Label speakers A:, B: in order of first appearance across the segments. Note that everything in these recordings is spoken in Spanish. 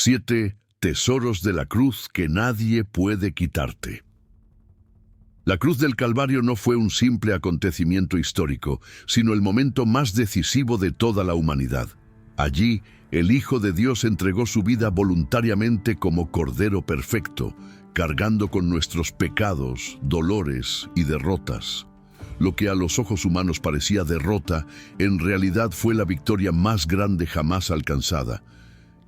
A: 7 tesoros de la cruz que nadie puede quitarte. La cruz del Calvario no fue un simple acontecimiento histórico, sino el momento más decisivo de toda la humanidad. Allí, el Hijo de Dios entregó su vida voluntariamente como Cordero perfecto, cargando con nuestros pecados, dolores y derrotas. Lo que a los ojos humanos parecía derrota, en realidad fue la victoria más grande jamás alcanzada.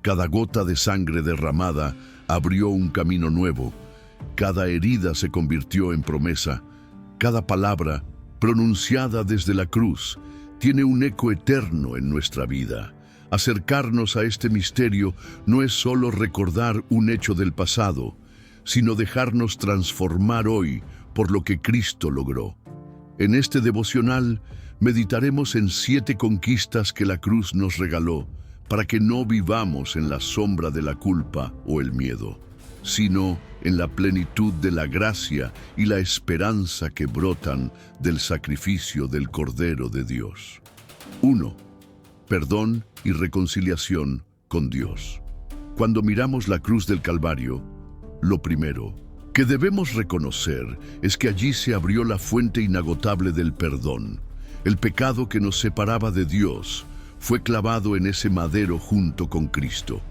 A: Cada gota de sangre derramada abrió un camino nuevo. Cada herida se convirtió en promesa. Cada palabra, pronunciada desde la cruz, tiene un eco eterno en nuestra vida. Acercarnos a este misterio no es solo recordar un hecho del pasado, sino dejarnos transformar hoy por lo que Cristo logró. En este devocional meditaremos en 7 conquistas que la cruz nos regaló, para que no vivamos en la sombra de la culpa o el miedo, sino en la plenitud de la gracia y la esperanza que brotan del sacrificio del Cordero de Dios. 1. Perdón y reconciliación con Dios. Cuando miramos la cruz del Calvario, lo primero que debemos reconocer es que allí se abrió la fuente inagotable del perdón. El pecado que nos separaba de Dios fue clavado en ese madero junto con Cristo.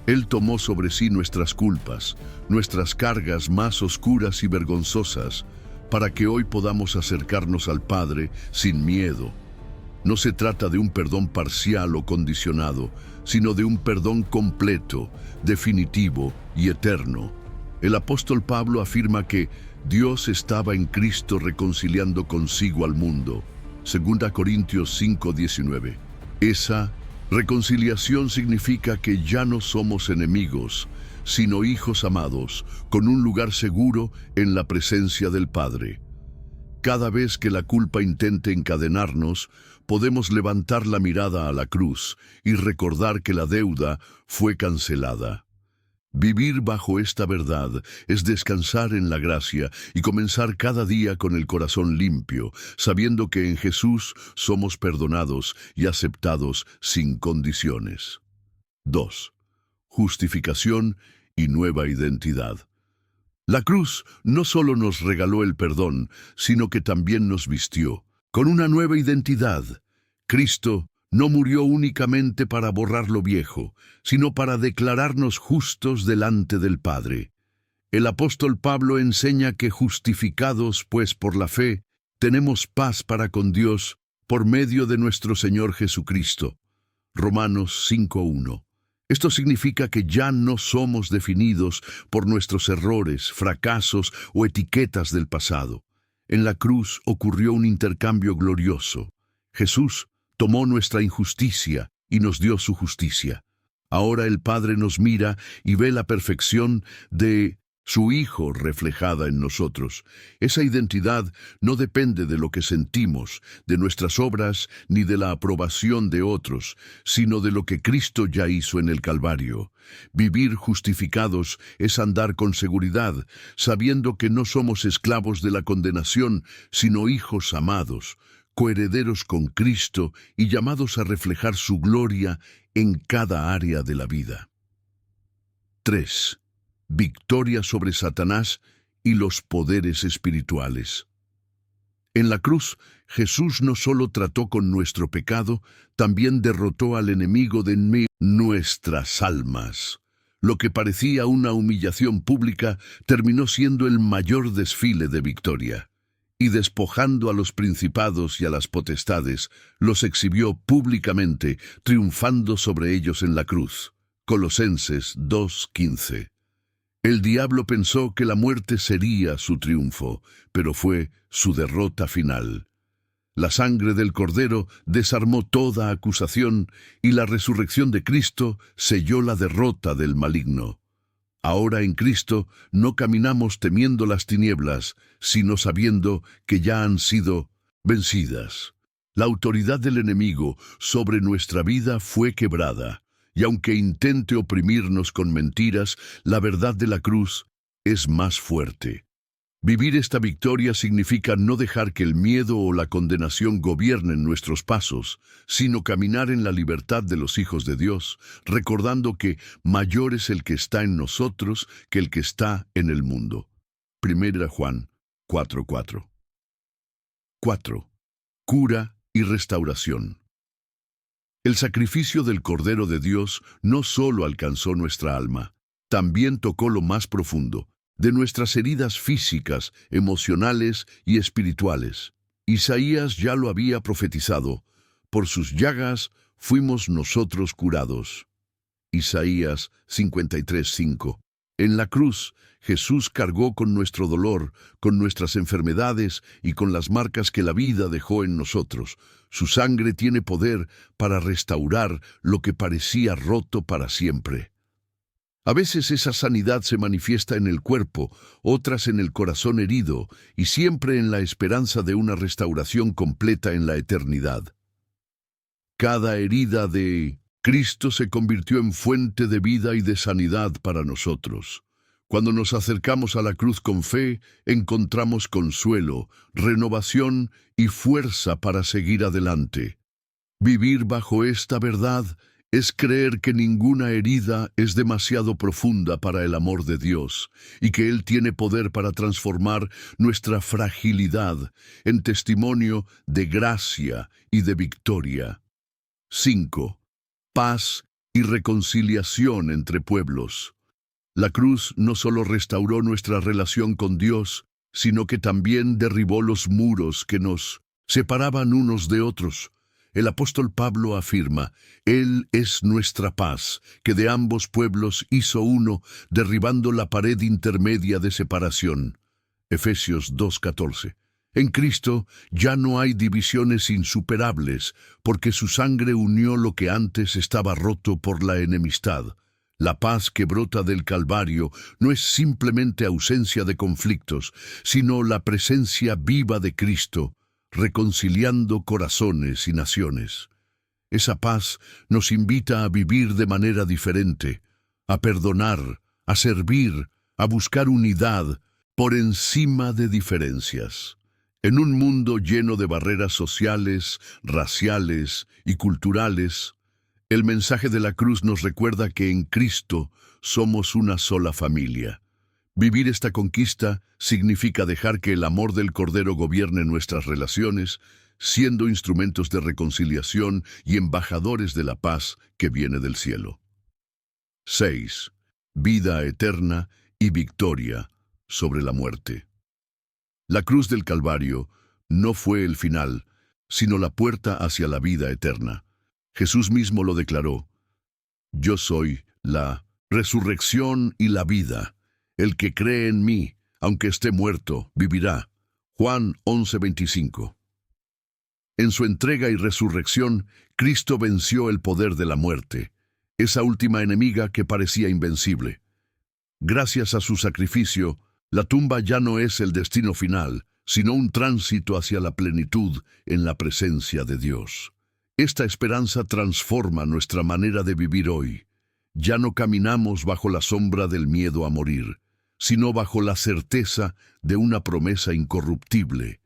A: Él tomó sobre sí nuestras culpas, nuestras cargas más oscuras y vergonzosas, para que hoy podamos acercarnos al Padre sin miedo. No se trata de un perdón parcial o condicionado, sino de un perdón completo, definitivo y eterno. El apóstol Pablo afirma que Dios estaba en Cristo reconciliando consigo al mundo. 2 Corintios 5:19. Esa reconciliación significa que ya no somos enemigos, sino hijos amados, con un lugar seguro en la presencia del Padre. Cada vez que la culpa intente encadenarnos, podemos levantar la mirada a la cruz y recordar que la deuda fue cancelada. Vivir bajo esta verdad es descansar en la gracia y comenzar cada día con el corazón limpio, sabiendo que en Jesús somos perdonados y aceptados sin condiciones. 2. Justificación y nueva identidad. La cruz no solo nos regaló el perdón, sino que también nos vistió con una nueva identidad. Cristo no murió únicamente para borrar lo viejo, sino para declararnos justos delante del Padre. El apóstol Pablo enseña que justificados, pues, por la fe, tenemos paz para con Dios por medio de nuestro Señor Jesucristo. Romanos 5:1. Esto significa que ya no somos definidos por nuestros errores, fracasos o etiquetas del pasado. En la cruz ocurrió un intercambio glorioso. Jesús tomó nuestra injusticia y nos dio su justicia. Ahora el Padre nos mira y ve la perfección de su Hijo reflejada en nosotros. Esa identidad no depende de lo que sentimos, de nuestras obras, ni de la aprobación de otros, sino de lo que Cristo ya hizo en el Calvario. Vivir justificados es andar con seguridad, sabiendo que no somos esclavos de la condenación, sino hijos amados, coherederos con Cristo y llamados a reflejar su gloria en cada área de la vida. 3. Victoria sobre Satanás y los poderes espirituales. En la cruz, Jesús no solo trató con nuestro pecado, también derrotó al enemigo de nuestras almas. Lo que parecía una humillación pública terminó siendo el mayor desfile de victoria. Y despojando a los principados y a las potestades, los exhibió públicamente, triunfando sobre ellos en la cruz. Colosenses 2:15. El diablo pensó que la muerte sería su triunfo, pero fue su derrota final. La sangre del Cordero desarmó toda acusación y la resurrección de Cristo selló la derrota del maligno. Ahora en Cristo no caminamos temiendo las tinieblas, sino sabiendo que ya han sido vencidas. La autoridad del enemigo sobre nuestra vida fue quebrada, y aunque intente oprimirnos con mentiras, la verdad de la cruz es más fuerte. Vivir esta victoria significa no dejar que el miedo o la condenación gobiernen nuestros pasos, sino caminar en la libertad de los hijos de Dios, recordando que mayor es el que está en nosotros que el que está en el mundo. 1 Juan 4:4. 4. Cura y restauración. El sacrificio del Cordero de Dios no solo alcanzó nuestra alma, también tocó lo más profundo, de nuestras heridas físicas, emocionales y espirituales. Isaías ya lo había profetizado: por sus llagas fuimos nosotros curados. Isaías 53:5. En la cruz, Jesús cargó con nuestro dolor, con nuestras enfermedades y con las marcas que la vida dejó en nosotros. Su sangre tiene poder para restaurar lo que parecía roto para siempre. A veces esa sanidad se manifiesta en el cuerpo, otras en el corazón herido, y siempre en la esperanza de una restauración completa en la eternidad. Cada herida de Cristo se convirtió en fuente de vida y de sanidad para nosotros. Cuando nos acercamos a la cruz con fe, encontramos consuelo, renovación y fuerza para seguir adelante. Vivir bajo esta verdad es creer que ninguna herida es demasiado profunda para el amor de Dios y que Él tiene poder para transformar nuestra fragilidad en testimonio de gracia y de victoria. 5. Paz y reconciliación entre pueblos. La cruz no solo restauró nuestra relación con Dios, sino que también derribó los muros que nos separaban unos de otros. El apóstol Pablo afirma: Él es nuestra paz, que de ambos pueblos hizo uno, derribando la pared intermedia de separación. Efesios 2:14. En Cristo ya no hay divisiones insuperables, porque su sangre unió lo que antes estaba roto por la enemistad. La paz que brota del Calvario no es simplemente ausencia de conflictos, sino la presencia viva de Cristo, reconciliando corazones y naciones. Esa paz nos invita a vivir de manera diferente, a perdonar, a servir, a buscar unidad por encima de diferencias. En un mundo lleno de barreras sociales, raciales y culturales, el mensaje de la cruz nos recuerda que en Cristo somos una sola familia. Vivir esta conquista significa dejar que el amor del Cordero gobierne nuestras relaciones, siendo instrumentos de reconciliación y embajadores de la paz que viene del cielo. 6. Vida eterna y victoria sobre la muerte. La cruz del Calvario no fue el final, sino la puerta hacia la vida eterna. Jesús mismo lo declaró: Yo soy la resurrección y la vida. El que cree en mí, aunque esté muerto, vivirá. Juan 11:25. En su entrega y resurrección, Cristo venció el poder de la muerte, esa última enemiga que parecía invencible. Gracias a su sacrificio, la tumba ya no es el destino final, sino un tránsito hacia la plenitud en la presencia de Dios. Esta esperanza transforma nuestra manera de vivir hoy. Ya no caminamos bajo la sombra del miedo a morir, sino bajo la certeza de una promesa incorruptible.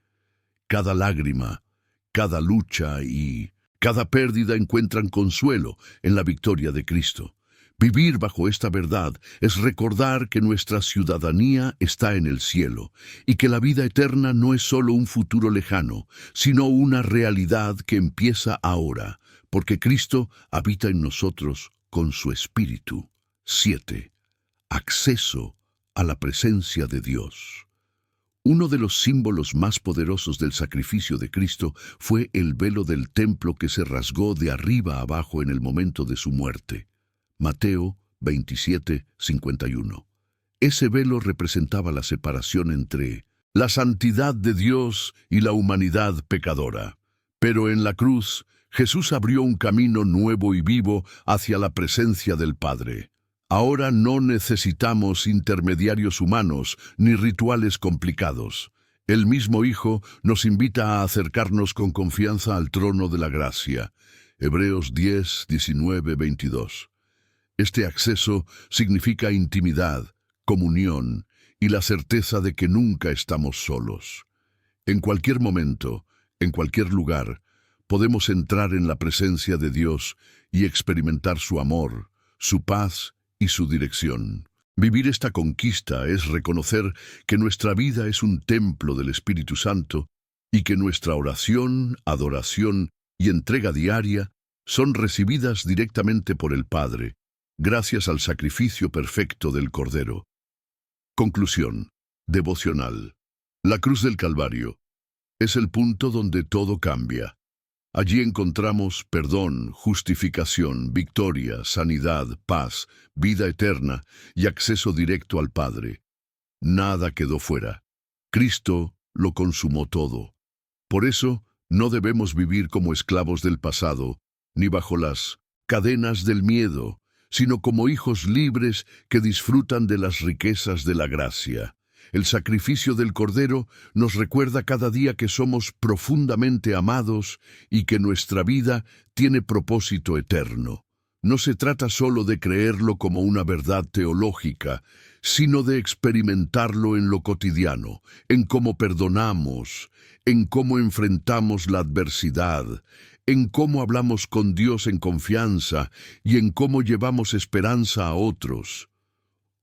A: Cada lágrima, cada lucha y cada pérdida encuentran consuelo en la victoria de Cristo. Vivir bajo esta verdad es recordar que nuestra ciudadanía está en el cielo y que la vida eterna no es solo un futuro lejano, sino una realidad que empieza ahora, porque Cristo habita en nosotros con su Espíritu. 7. Acceso a la presencia de Dios. Uno de los símbolos más poderosos del sacrificio de Cristo fue el velo del templo que se rasgó de arriba a abajo en el momento de su muerte. Mateo 27:51. Ese velo representaba la separación entre la santidad de Dios y la humanidad pecadora. Pero en la cruz, Jesús abrió un camino nuevo y vivo hacia la presencia del Padre. Ahora no necesitamos intermediarios humanos ni rituales complicados. El mismo Hijo nos invita a acercarnos con confianza al trono de la gracia. Hebreos 10:19-22. Este acceso significa intimidad, comunión y la certeza de que nunca estamos solos. En cualquier momento, en cualquier lugar, podemos entrar en la presencia de Dios y experimentar su amor, su paz y su dirección. Vivir esta conquista es reconocer que nuestra vida es un templo del Espíritu Santo y que nuestra oración, adoración y entrega diaria son recibidas directamente por el Padre, gracias al sacrificio perfecto del Cordero. Conclusión. Devocional. La cruz del Calvario es el punto donde todo cambia. Allí encontramos perdón, justificación, victoria, sanidad, paz, vida eterna y acceso directo al Padre. Nada quedó fuera. Cristo lo consumó todo. Por eso, no debemos vivir como esclavos del pasado, ni bajo las cadenas del miedo, sino como hijos libres que disfrutan de las riquezas de la gracia. El sacrificio del Cordero nos recuerda cada día que somos profundamente amados y que nuestra vida tiene propósito eterno. No se trata solo de creerlo como una verdad teológica, sino de experimentarlo en lo cotidiano, en cómo perdonamos, en cómo enfrentamos la adversidad, en cómo hablamos con Dios en confianza y en cómo llevamos esperanza a otros.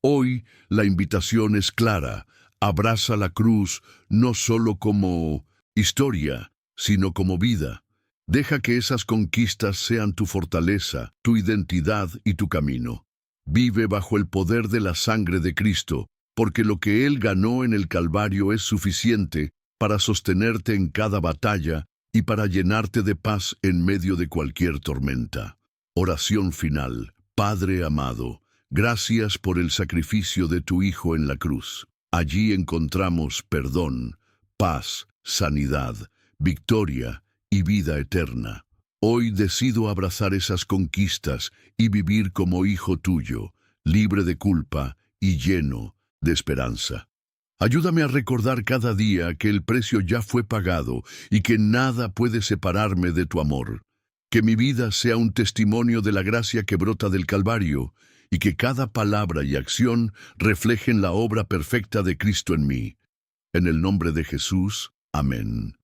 A: Hoy la invitación es clara. Abraza la cruz no solo como historia, sino como vida. Deja que esas conquistas sean tu fortaleza, tu identidad y tu camino. Vive bajo el poder de la sangre de Cristo, porque lo que Él ganó en el Calvario es suficiente para sostenerte en cada batalla y para llenarte de paz en medio de cualquier tormenta. Oración final. Padre amado, gracias por el sacrificio de tu Hijo en la cruz. Allí encontramos perdón, paz, sanidad, victoria y vida eterna. Hoy decido abrazar esas conquistas y vivir como hijo tuyo, libre de culpa y lleno de esperanza. Ayúdame a recordar cada día que el precio ya fue pagado y que nada puede separarme de tu amor. Que mi vida sea un testimonio de la gracia que brota del Calvario y que cada palabra y acción reflejen la obra perfecta de Cristo en mí. En el nombre de Jesús, amén.